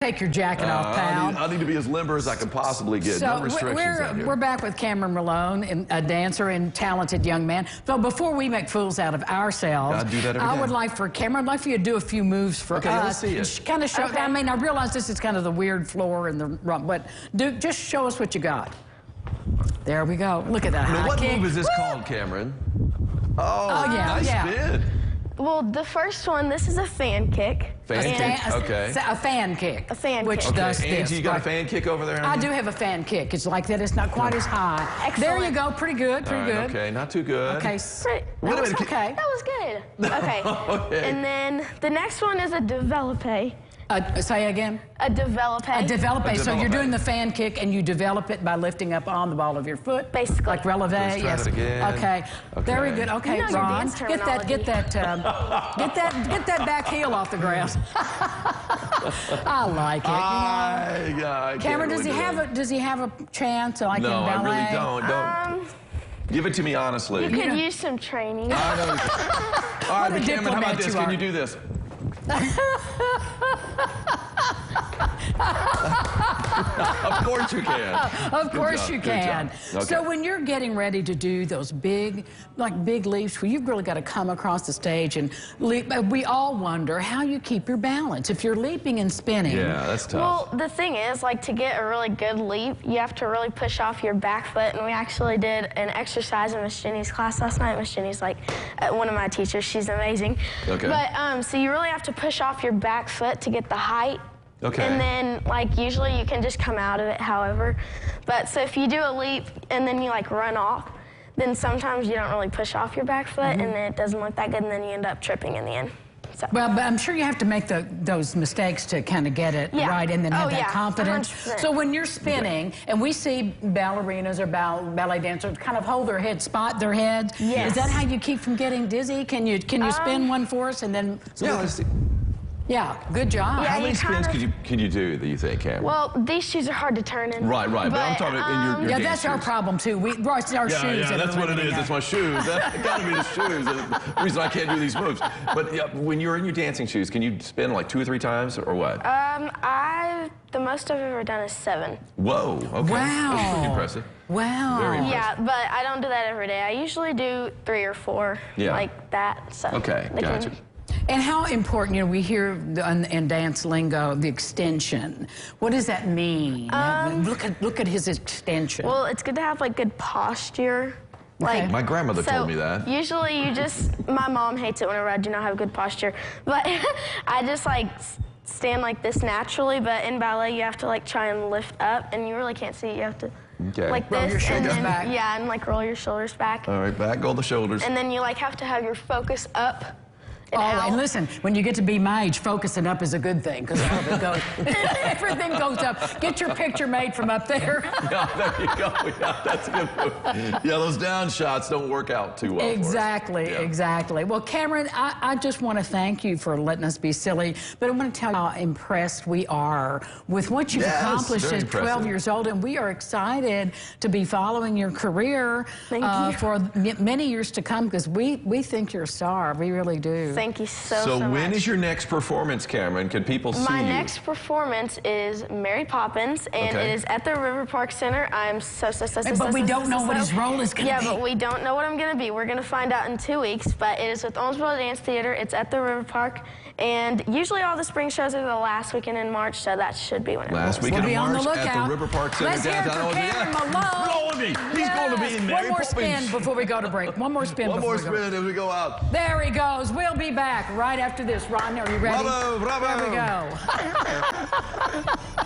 Take your jacket off, pal. I need to be as limber as I can possibly get. So no restrictions out here. we're back with Cameron Malone, a dancer and talented young man. So before we make fools out of ourselves, I would like for Cameron, I'd like for you to do a few moves for us. Let's see it. Kind of show. Okay. I mean, I realize this is kind of the weird floor and the rump, but just show us what you got. There we go. Look at that. Now, what move is this called, Cameron? Oh, yeah, nice spin. Well, the first one, this is a fan kick. Fan kick, okay. A fan kick. A fan which kick. does Angie, this. you got a fan kick over there? I do have a fan kick. It's like that. It's not quite as high. Excellent. There you go. Pretty good. Pretty good. Okay, not too good. Okay. That was okay. That was good. Okay. Okay. And then the next one is a develope. Say again? A develope. A develope. So you're develope. doing the fan kick and you develop it by lifting up on the ball of your foot. Basically. Like releve, Let's try yes. it again. Okay. Very good. Okay, You know your Ron. dance Get that back heel off the ground. I like it. Cameron, does he have a chance like in ballet? No, I really don't. Give it to me honestly. You could use some training. I know. All right, but Cameron, how about this? Can you do this? Of course you can. Of course you can. Okay. So when you're getting ready to do those big leaps where you've really got to come across the stage and leap, we all wonder how you keep your balance if you're leaping and spinning. Yeah, that's tough. Well, the thing is, like, to get a really good leap, you have to really push off your back foot, and we actually did an exercise in Miss Jenny's class last night. Miss Jenny's, like, one of my teachers. She's amazing. Okay. But, so you really have to push off your back foot to get the height. Okay. And then, like, usually you can just come out of it, however. But, so if you do a leap and then you, like, run off, then sometimes you don't really push off your back foot, and then it doesn't look that good, and then you end up tripping in the end. So. Well, but I'm sure you have to make those mistakes to kind of get it right and then have that confidence. 100%. So when you're spinning, and we see ballerinas or ballet dancers kind of hold their head, spot their head. Yes. Is that how you keep from getting dizzy? Can you spin one for us and then? Let's see. Yeah, good job. Yeah, How many spins can you do, do you think, Cameron? Well, these shoes are hard to turn in. Right, but I'm talking about in your yeah, dance that's our shoes. problem, too. It's our shoes. Yeah, that's what it is. It's my shoes. That's got to be the shoes. The reason I can't do these moves. But when you're in your dancing shoes, can you spin like 2 or 3 times or what? The most I've ever done is 7. Whoa, okay. Wow. That's pretty impressive. Wow. Very impressive. Yeah, but I don't do that every day. I usually do 3 or 4 like that. So Okay, gotcha. And how important, we hear in dance lingo, the extension. What does that mean? Look at his extension. Well, it's good to have, like, good posture. Okay. Like, My grandmother told me that. Usually you my mom hates it whenever I do not have good posture. But I just, like, stand like this naturally. But in ballet, you have to, like, try and lift up. And you really can't see it. You have to, like roll this. your shoulders and then, back. Yeah, and, like, roll your shoulders back. All right, back, go the shoulders. And then you, like, have to have your focus up. And listen, when you get to be my age, focusing up is a good thing because everything goes up. Get your picture made from up there. Yeah, there you go. Yeah, that's a good move. Yeah, those down shots don't work out too well. Exactly, exactly. Well, Cameron, I just want to thank you for letting us be silly, but I want to tell you how impressed we are with what you've accomplished at 12 years old, and we are excited to be following your career for many years to come because we think you're a star. We really do. Thank you so much. When is your next performance, Cameron? Can people see you? My next performance is Mary Poppins, and it is at the River Park Center. I'm But we don't know what his role is going to be. Yeah, but we don't know what I'm going to be. We're going to find out in 2 weeks, but it is with Owensboro Dance Theater. It's at the River Park, and usually all the spring shows are the last weekend in March, so that should be when it Last weekend we'll in be March on the at the River Park Center. Let's hear it for Cameron Malone. He's going to be in Mary One more Poppins. spin before we go to break. One more spin One before more we go. spin as we go out. There he goes. We'll be back right after this. Ron, are you ready? Bravo, bravo. There we go.